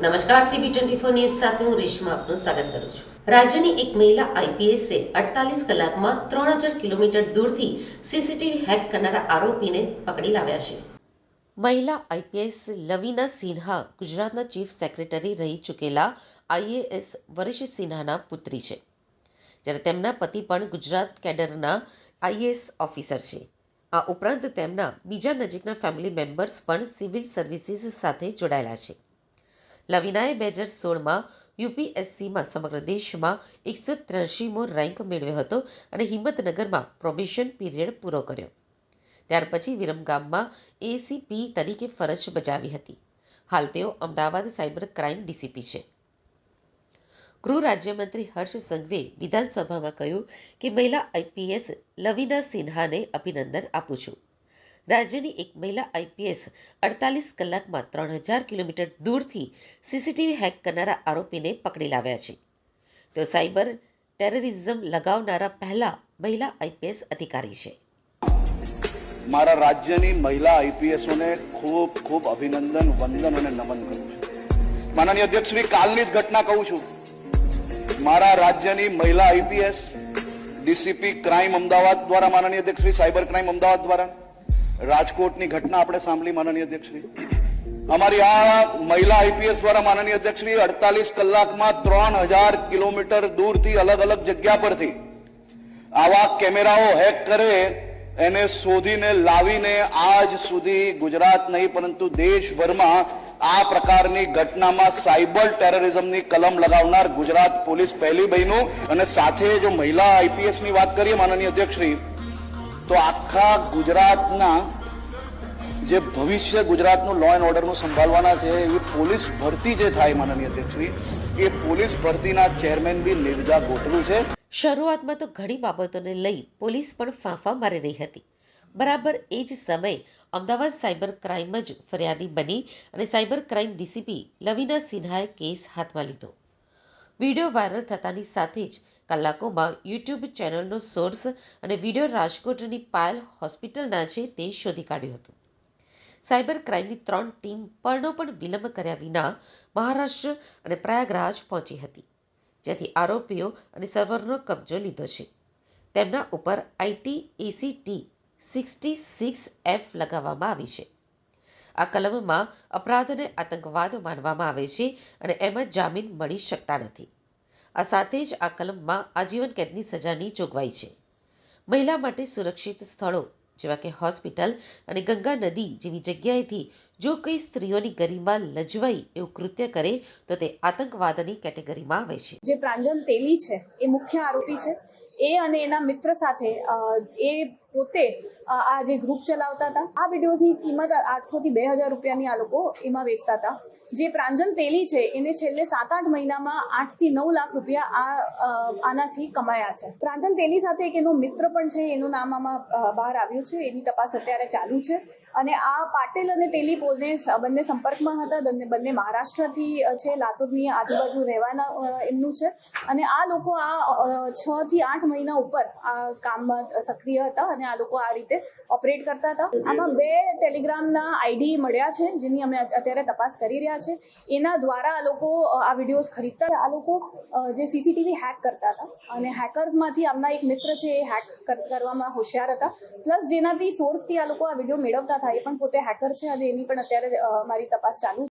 નમસ્કાર, CB24 news સાથે હું રેશમા આપનું સ્વાગત કરું છું. રાજ્યની એક મહિલા આઈપીએસે 48 કલાકમાં 3000 કિલોમીટર દૂરથી સીસીટીવી હેક કરનારા આરોપીને પકડી લાવ્યા છે. મહિલા આઈપીએસ લવીના સિન્હા ગુજરાતના ચીફ સેક્રેટરી રહી ચૂકેલા આઈએએસ વરિશ સિન્હાના પુત્રી છે, જ્યારે તેમના પતિ પણ ગુજરાત કેડરના આઈએએસ ઓફિસર છે. આ ઉપરાંત તેમના બીજા નજીકના ફેમિલી મેમ્બર્સ પણ સિવિલ સર્વિસીસ સાથે જોડાયેલા છે. લવીનાએ 2016માં યુપીએસસીમાં સમગ્ર દેશમાં 183મો રેન્ક મેળવ્યો હતો અને હિંમતનગરમાં પ્રોબેશન પીરિયડ પૂરો કર્યો. ત્યાર પછી વિરમગામમાં એસીપી તરીકે ફરજ બજાવી હતી. હાલ તેઓ અમદાવાદ સાયબર ક્રાઇમ ડીસીપી છે. ગૃહ રાજ્યમંત્રી હર્ષ સંઘવીએ વિધાનસભામાં કહ્યું કે મહિલા આઈપીએસ લવીના સિન્હાને અભિનંદન આપું છું. રાજ્યની એક મહિલા આઈપીએસ 48 કલાકમાં 3000 કિલોમીટર દૂરથી સીસીટીવી હેક કરનારા આરોપીને પકડી લાવ્યા છે. તેઓ સાયબર ટેરરિઝમ લગાવનારા પહેલા મહિલા આઈપીએસ અધિકારી છે. મારા રાજ્યની મહિલા આઈપીએસોને ખૂબ ખૂબ અભિનંદન, વંદન અને નમન કરું છું. માનનીય અધ્યક્ષશ્રી, કાલની જ ઘટના કહું છું. મારા રાજ્યની મહિલા આઈપીએસ ડીસીપી ક્રાઇમ અમદાવાદ દ્વારા, માનનીય અધ્યક્ષશ્રી સાયબર ક્રાઇમ અમદાવાદ દ્વારા રાજકોટની ઘટના આપણે સાંભળી. માનનીય અધ્યક્ષશ્રી, અમારી આ મહિલા આઈપીએસ દ્વારા માનનીય અધ્યક્ષશ્રી 48 કલાકમાં 3000 કિલોમીટર દૂરથી અલગ અલગ જગ્યા પરથી આવા કેમેરાઓ હેક કરે એને શોધીને લાવીને આજ સુધી ગુજરાત નહીં પરંતુ દેશભરમાં આ પ્રકારની ઘટનામાં સાયબર ટેરરિઝમની કલમ લગાવનાર ગુજરાત પોલીસ પહેલી બન્યું. અને સાથે જો મહિલા આઈપીએસની વાત કરીએ માનનીય અધ્યક્ષશ્રી, તો આખા ગુજરાતના જે ભવિષ્ય ગુજરાતનું લો એન્ડ ઓર્ડરનું સંભાળવાના છે એવી પોલીસ ભરતી જે થાય માનનીય અધ્યક્ષશ્રી, એ પોલીસ ભરતીના ચેરમેન બી નિર્જા ગોટરું છે. શરૂઆતમાં તો ઘણી બાબતોને લઈ પોલીસ પણ ફાંફા મારી રહી હતી. બરાબર એ જ સમયે અમદાવાદ સાયબર ક્રાઇમ જ ફરિયાદી બની અને cyber crime DCP Lavina સિન્હાએ case હાથમાં લીધો. વિડીયો વાયરલ થતાની સાથે જ કલાકોમાં યુટ્યુબ ચેનલનો સોર્સ અને વિડીયો રાજકોટની પાયલ હોસ્પિટલના છે તે શોધી કાઢ્યું હતું. સાયબર ક્રાઇમની 3 ટીમ પણ વિલંબ કર્યા વિના મહારાષ્ટ્ર અને પ્રયાગરાજ પહોંચી હતી, જ્યાંથી આરોપીઓ અને સર્વરનો કબજો લીધો છે. તેમના ઉપર આઈટી એસીટી 66F લગાવવામાં આવી છે. આ કલમમાં અપરાધને આતંકવાદ માનવામાં આવે છે અને એમાં જામીન મળી શકતા નથી. આ સાથે જ આ કલમમાં આજીવન કેદની સજાની જોગવાઈ છે. મહિલા માટે સુરક્ષિત સ્થળો જેવા કે હોસ્પિટલ અને ગંગા નદી જેવી જગ્યાએથી જો કોઈ સ્ત્રીઓની ગરિમા લજવાઈ એવું કૃત્ય કરે તો તે આતંકવાદની કેટેગરીમાં આવે છે. જે પ્રાંજલ તેલી છે એ મુખ્ય આરોપી છે. એ અને એના મિત્ર સાથે એ પોતે આ જે ગ્રુપ ચલાવતા હતા. આ વિડીયોની કિંમત 800 થી 2000 રૂપિયાની આ લોકો એમાં વેચતા હતા. જે પ્રાંજલ તેલી છે એને છેલ્લે 7-8 મહિનામાં 8 થી 9 લાખ રૂપિયા આનાથી કમાયા છે. પ્રાંજલ તેલી સાથે એક એનો મિત્ર પણ છે, એનું નામ આમાં બહાર આવ્યું છે, એની તપાસ અત્યારે ચાલુ છે. અને આ પાટેલ અને તેલી બંને સંપર્કમાં હતા. બંને મહારાષ્ટ્રથી છે, લાતુરની આજુબાજુ રહેવાના એમનું છે. અને આ લોકો આ 6 થી 8 મહિના ઉપર આ કામમાં સક્રિય હતા અને આ લોકો આ રીતે ઓપરેટ કરતા હતા. આમાં 2 ટેલિગ્રામના આઈડી મળ્યા છે જેની અમે અત્યારે તપાસ કરી રહ્યા છે. એના દ્વારા આ લોકો આ વિડીયોઝ ખરીદતા. આ લોકો જે સીસીટીવી હેક કરતા હતા અને હેકર્સમાંથી આમના એક મિત્ર છે એ હેક કરવામાં હોશિયાર હતા. પ્લસ જેનાથી સોર્સથી આ લોકો આ વિડીયો મેળવતા હતા એ પણ પોતે હેકર છે અને એની પણ અત્યારે મારી તપાસ ચાલુ છે.